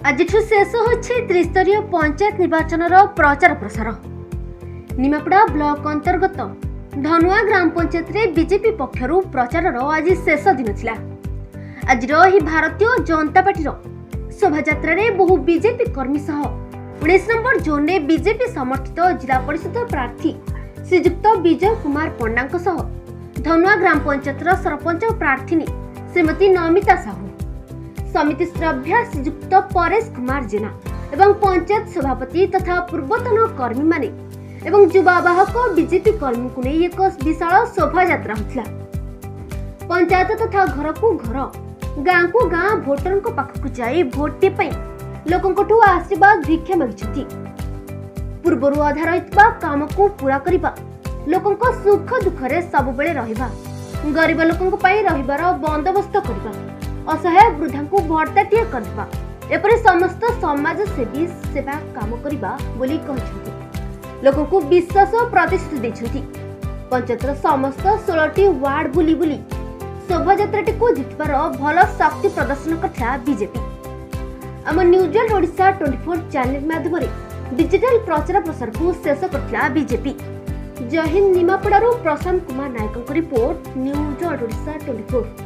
आज शेष हो त्रिस्तरीय पंचायत निर्वाचन प्रचार प्रसार। निमापड़ा ब्लॉक अंतर्गत धनुआ ग्राम पंचायत रे बीजेपी पक्षर प्रचार आज शेष दिन थिला। आज भारतीय जनता पार्टी शोभा रे बहु बीजेपी कर्मी सह 19 नंबर जोन रे बीजेपी समर्थित जिला परिषद प्रार्थी श्रीजुक्त विजय कुमार पंडा सह धनुआ ग्राम पंचायत सरपंच प्रार्थी श्रीमती नमिता साहू, समिति सभ्य श्रीजुक्त परेश कुमार जेना एवं पंचायत सभापति तथा पूर्वतन कर्मी माने एवं युवावाहक बीजेपी कर्मी को नहीं एक विशाल शोभा यात्रा होता। पंचायत तथा घर को घर गाँ को गाँ भोटर पाखक जाई भोट लोकों आशीर्वाद भिक्षा मांगी पूर्वर अधा रही काम को पूरा करने लोकों सुख दुखरे सबुबले रहिबा गरीब लोकों रहिबार बंदोबस्त करबा असहाय वृद्धा को भर्ताटिया करबा एपरि समस्त समाज सेवी सेवा काम करबा बोली कहछथि। लोकों को विश्वास और प्रतिश्रुति दैछथि। पंचायतर समस्त 16टी वार्ड बुली बुली शोभा यात्राटी को जितबार भल शक्ति प्रदर्शन करथिला बीजेपी। आम न्यूज ओडिशा 24 चैनल माध्यम डिजिटल प्रचार प्रसार को शेष करथिला बीजेपी। जय हिंद। निमापड़ारू Prashant Kumar Nayak report, news Odisha 24।